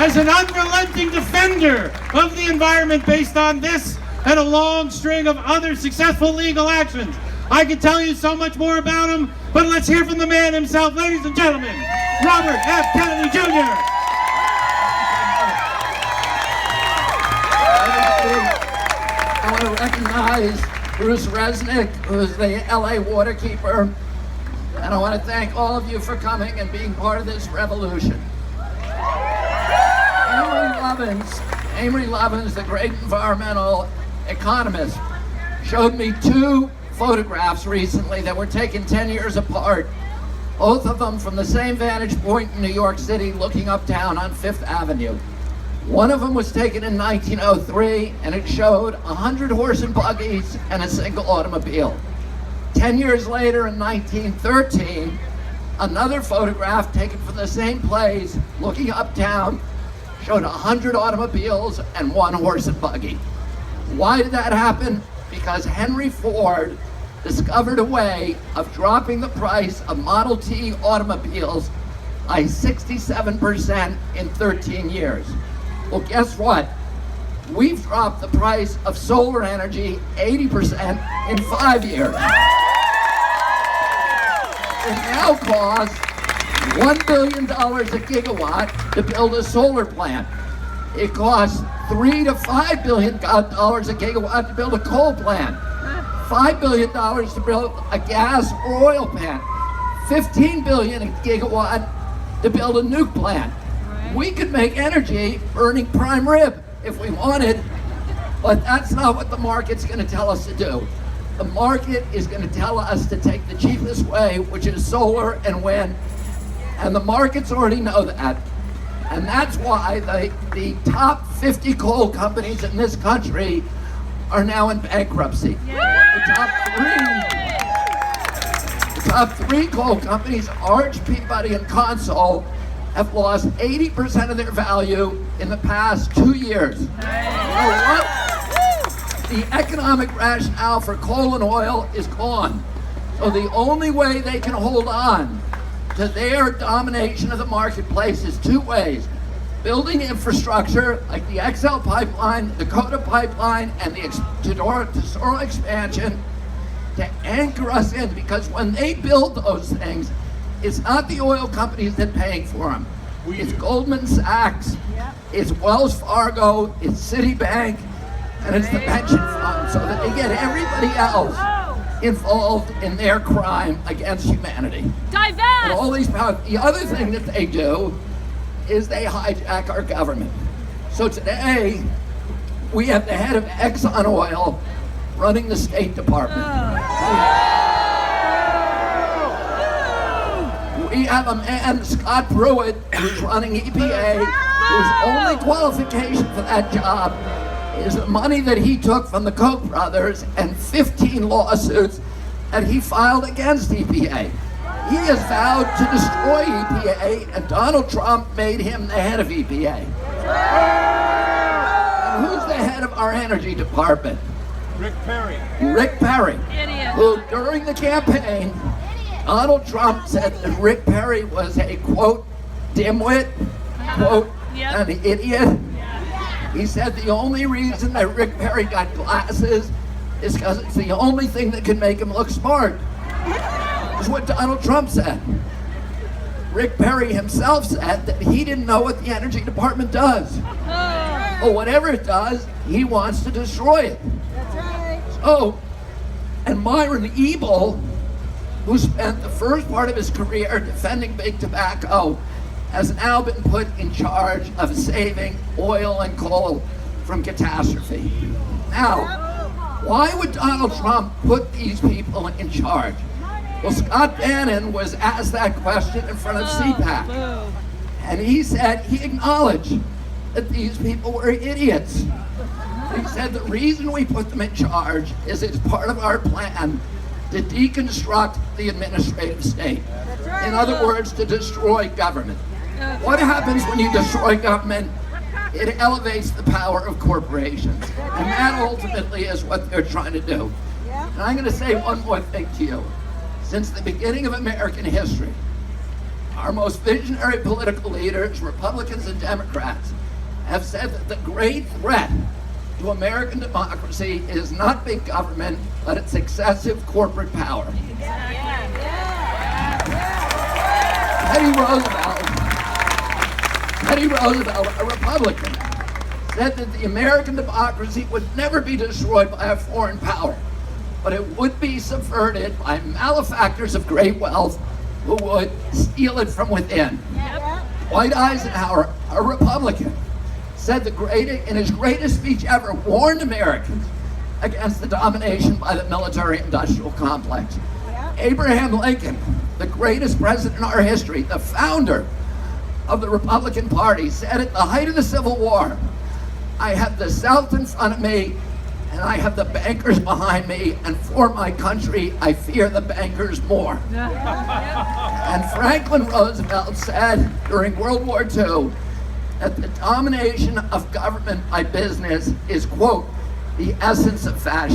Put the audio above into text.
as an unrelenting defender of the environment based on this and a long string of other successful legal actions. I could tell you so much more about him, but let's hear from the man himself, ladies and gentlemen, Robert F. Kennedy Jr. I want to recognize Bruce Resnick, who is the LA waterkeeper, and I want to thank all of you for coming and being part of this revolution. Amory Lovins, the great environmental economist, showed me two photographs recently that were taken 10 years apart, both of them from the same vantage point in New York City looking uptown on Fifth Avenue. One of them was taken in 1903, and it showed 100 horse and buggies and a single automobile. 10 years later, in 1913, another photograph taken from the same place, looking uptown, showed 100 automobiles and one horse and buggy. Why did that happen? Because Henry Ford discovered a way of dropping the price of Model T automobiles by 67% in 13 years. Well, guess what? We've dropped the price of solar energy 80% in 5 years. It now costs $1 billion a gigawatt to build a solar plant. It costs $3 to $5 billion a gigawatt to build a coal plant. $5 billion to build a gas or oil plant. $15 billion a gigawatt to build a nuke plant. We could make energy burning prime rib if we wanted, but that's not what the market's going to tell us to do. The market is going to tell us to take the cheapest way, which is solar and wind, and the markets already know that. And that's why the top 50 coal companies in this country are now in bankruptcy. The top three coal companies, Arch, Peabody, and Consol, have lost 80% of their value in the past 2 years. You know what? The economic rationale for coal and oil is gone. So the only way they can hold on to their domination of the marketplace is two ways. Building infrastructure like the XL pipeline, the Dakota pipeline, and the Tesoro expansion to anchor us in, because when they build those things, it's not the oil companies that are paying for them. It's Goldman Sachs, it's Wells Fargo, it's Citibank, and it's the pension fund, so that they get everybody else involved in their crime against humanity. Divest! And all these powers. The other thing that they do is they hijack our government. So today, we have the head of Exxon Oil running the State Department. We have a man, Scott Pruitt, who's running EPA, whose only qualification for that job is the money that he took from the Koch brothers and 15 lawsuits that he filed against EPA. He has vowed to destroy EPA, and Donald Trump made him the head of EPA. And who's the head of our energy department? Rick Perry. Rick Perry, Idiot. who during the campaign, Donald Trump said that Rick Perry was a, quote, dimwit, quote, an idiot. He said the only reason that Rick Perry got glasses is because it's the only thing that can make him look smart. That's what Donald Trump said. Rick Perry himself said that he didn't know what the Energy Department does. But whatever it does, he wants to destroy it. That's right. So, and Myron Ebel, who spent the first part of his career defending big tobacco, has now been put in charge of saving oil and coal from catastrophe. Now, why would Donald Trump put these people in charge? Well, Scott Bannon was asked that question in front of CPAC. And he said he acknowledged that these people were idiots. He said the reason we put them in charge is it's part of our plan to deconstruct the administrative state. In other words, to destroy government. What happens when you destroy government? It elevates the power of corporations. And that ultimately is what they're trying to do. And I'm going to say one more thing to you. Since the beginning of American history, Our most visionary political leaders, Republicans and Democrats, have said that the great threat to American democracy is not big government, but its excessive corporate power. Teddy Roosevelt, a Republican, said that the American democracy would never be destroyed by a foreign power, but it would be subverted by malefactors of great wealth who would steal it from within. Dwight Eisenhower, a Republican, said in his greatest speech ever, warned Americans against the domination by the military-industrial complex. Abraham Lincoln, the greatest president in our history, the founder of the Republican Party, said at the height of the Civil War, "I have the South in front of me, and I have the bankers behind me, and for my country, I fear the bankers more." And Franklin Roosevelt said during World War II that the domination of government by business is, quote, "the essence of fascism."